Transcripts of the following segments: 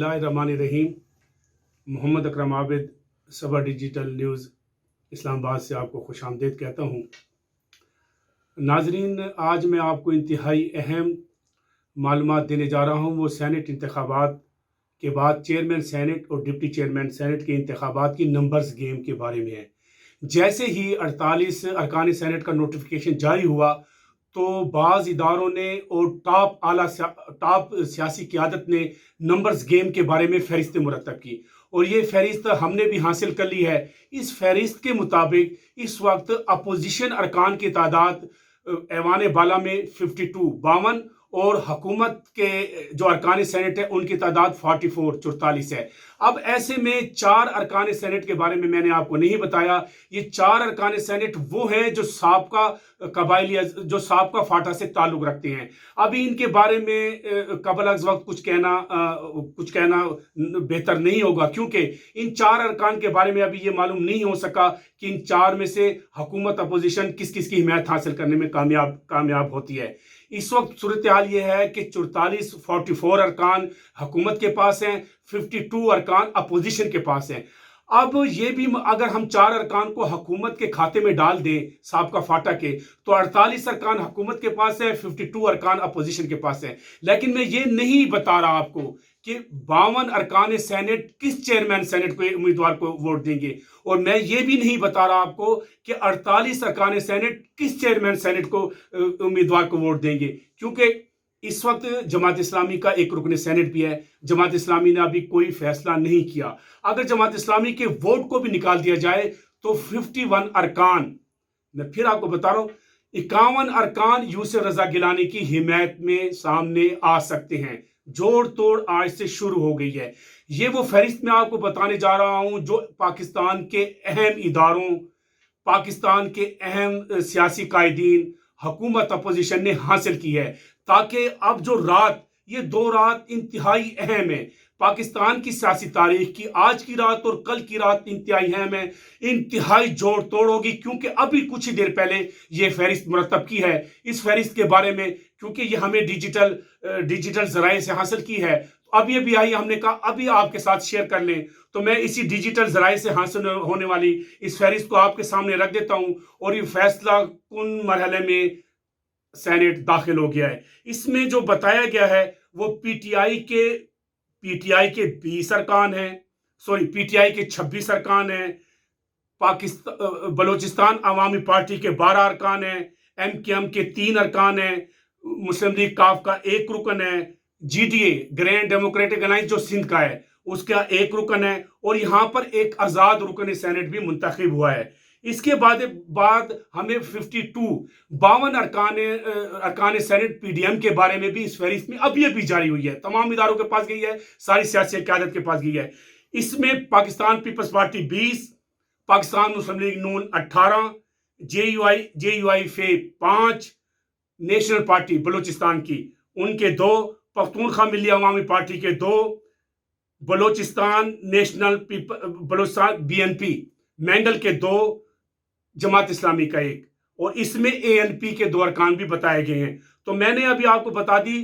बिस्मिल्लाहिर्रहमानिर्रहीम। मोहम्मद अकरम आबिद, सबा digital news Islamabad से आपको खुश आमदीद कहता हूँ। नाजरीन, आज मैं आपको इंतहाई अहम मालूमात देने जा रहा हूँ। वो सेनेट इंतखाबात के बाद चेयरमैन सेनेट और डिप्टी चेयरमैन सेनेट के इंतखाबात की नंबर्स गेम के बारे में है। जैसे ही 48 अरकान सेनेट का नोटिफिकेशन जारी हुआ तो बाज़ इदारों ने और टॉप सियासी क़यादत ने नंबर्स गेम के बारे में फ़हरिस्त मुरतब की और ये फ़हरिस्त हमने भी हासिल कर ली है। इस फ़हरिस्त के मुताबिक इस वक्त अपोजिशन अरकान की तादाद ऐवान बाला में 52 और हुकूमत के जो अरकान सेनेट है उनकी तादाद 44 है। अब ऐसे में 4 अरकान सेनेट के बारे में मैंने आपको नहीं बताया। ये 4 अरकान सेनेट वो हैं जो साबका कबाइली जो साबका फाटा से ताल्लुक़ रखते हैं। अभी इनके बारे में कबल अज़ वक्त कुछ कहना बेहतर नहीं होगा, क्योंकि इन 4 अरकान के बारे में अभी ये मालूम नहीं हो सका कि इन 4 में से हुकूमत अपोजिशन किस किस की हिमायत हासिल करने में कामयाब होती है। इस वक्त सूरत हाल ये है कि 44 अरकान हुकूमत के पास हैं, 52 अरकान अपोजिशन के पास हैं। अब ये भी अगर हम 4 अरकान को हुकूमत के खाते में डाल दें साबका फाटा के, तो 48 अरकान हुकूमत के पास है, 52 अरकान अपोजिशन के पास है। लेकिन मैं ये नहीं बता रहा आपको कि 52 अरकान सेनेट किस चेयरमैन सेनेट को उम्मीदवार को वोट देंगे, और मैं ये भी नहीं बता रहा आपको कि 48 अरकान सेनेट किस चेयरमैन सेनेट को उम्मीदवार को वोट देंगे, क्योंकि इस वक्त जमात इस्लामी का एक रुकन सेनेट भी है। जमात इस्लामी ने अभी कोई फैसला नहीं किया। अगर जमात इस्लामी के वोट को भी निकाल दिया जाए तो 51 अरकान, मैं फिर आपको बता रहा हूं, 51 अरकान यूसुफ रजा गिलानी की हिमायत में सामने आ सकते हैं। जोड़ तोड़ आज से शुरू हो गई है। ये वो फहरिस्त मैं आपको बताने जा रहा हूं जो पाकिस्तान के अहम इदारों, पाकिस्तान के अहम सियासी कायदीन, हुकूमत अपोजिशन ने हासिल की है, ताकि अब जो रात, ये 2 रात इंतहाई अहम है पाकिस्तान की सियासी तारीख की। आज की रात और कल की रात इंतहाई अहम है, इंतहाई जोड़ तोड़ होगी, क्योंकि अभी कुछ ही देर पहले ये फहरिस्त मुरतब की है। इस फहरिस्त के बारे में, क्योंकि ये हमें डिजिटल ज़राए से हासिल की है, अभी अभी आई, हमने कहा अभी आपके साथ शेयर कर लें, तो मैं इसी डिजिटल ज़राए से हासिल होने वाली इस फहरिस्त को आपके सामने रख देता हूं। और ये फैसला कुन मरहले में सेनेट दाखिल हो गया है। इसमें जो बताया गया है वो पीटीआई के 20 अरकान हैं, पीटीआई के 26 अरकान हैं, बलोचिस्तान अवामी पार्टी के 12 अरकान हैं, एमकेएम के 3 अरकान हैं, मुस्लिम लीग काफ का 1 रुकन है, जीडीए ग्रैंड डेमोक्रेटिक अलायंस जो सिंध का है उसका 1 रुकन है, और यहाँ पर एक आज़ाद रुकन सेनेट भी मुंतखब हुआ है। इसके बाद हमें 52 अरकान सेनेट पीडीएम के बारे में भी इस फहरिस्त में अभी जारी हुई है, तमाम इदारों के पास गई है, सारी सियासी क़यादत के पास गई है। इसमें पाकिस्तान पीपल्स पार्टी 20, पाकिस्तान मुस्लिम लीग नून 18, जेयूआई फे 5, नेशनल पार्टी बलोचिस्तान की उनके 2, पख्तूनख्वा मिली अवामी पार्टी के 2, बलोचिस्तान बीएनपी मैंडल के 2, जमात इस्लामी का 1, और इसमें एएनपी के 2 अरकान भी बताए गए हैं। तो मैंने अभी आपको बता दी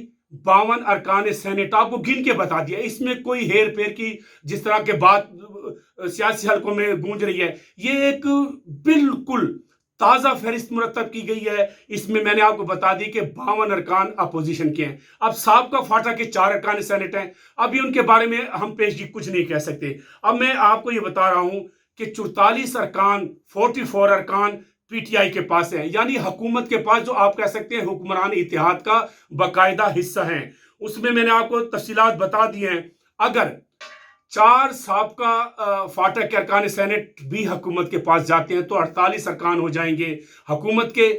52 अरकान सेनेट, आपको गिन के बता दिया। इसमें कोई हेर फेर की जिस तरह के बात सियासी हलकों में गूंज रही है, ये एक बिल्कुल ताज़ा फहरिस्त मुरतब की गई है। इसमें मैंने आपको बता दी कि 52 अरकान अपोजिशन के हैं। अब साबका फाटा के 4 अरकान सेनेट हैं, अभी उनके बारे में हम पेशगी कुछ नहीं कह सकते। अब मैं आपको ये बता रहा हूं कि 44 अरकान, 44 अरकान पीटीआई के पास है, यानी हुकूमत के पास, जो आप कह सकते हैं हुक्मरान इत्तेहाद का बाकायदा हिस्सा है। उसमें मैंने आपको तफसीलात बता दी हैं। अगर 4 साबका फाटा के अरकान सेनेट भी हुकूमत के पास जाते हैं तो 48 अरकान हो जाएंगे हुकूमत के।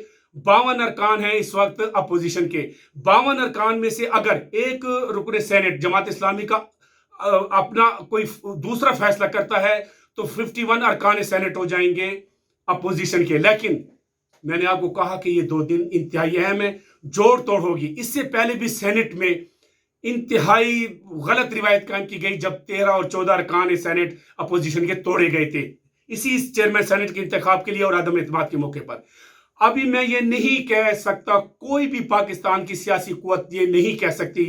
52 अरकान हैं इस वक्त अपोजिशन के। 52 अरकान में से अगर एक रुकन सेनेट जमात इस्लामी का अपना कोई दूसरा फैसला करता है तो 51 अरकान सेनेट हो जाएंगे अपोजिशन के। लेकिन मैंने आपको कहा कि ये 2 दिन इंतहाई अहम है, जोड़ तोड़ होगी। इससे पहले भी सेनेट में इंतहाई गलत रिवायत कायम की गई जब 13 और 14 अरकान सेनेट अपोजिशन के तोड़े गए थे, इसी चेयरमैन सेनेट के इंतखाब के लिए और अदम एतमाद के मौके पर। अभी मैं ये नहीं कह सकता, कोई भी पाकिस्तान की सियासी कुव्वत ये नहीं कह सकती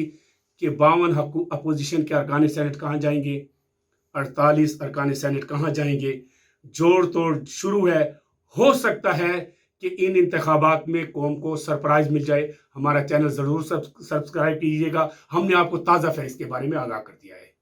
کہ 52 اپوزیشن کے ارکان سینٹ کہاں جائیں گے، 48 ارکان سینٹ کہاں جائیں گے، جوڑ توڑ شروع ہے۔ ہو سکتا ہے کہ ان انتخابات میں قوم کو سرپرائز مل جائے۔ ہمارا چینل ضرور سبسکرائب کیجیے گا، ہم نے آپ کو تازہ فیکٹس کے بارے میں آگاہ کر دیا ہے۔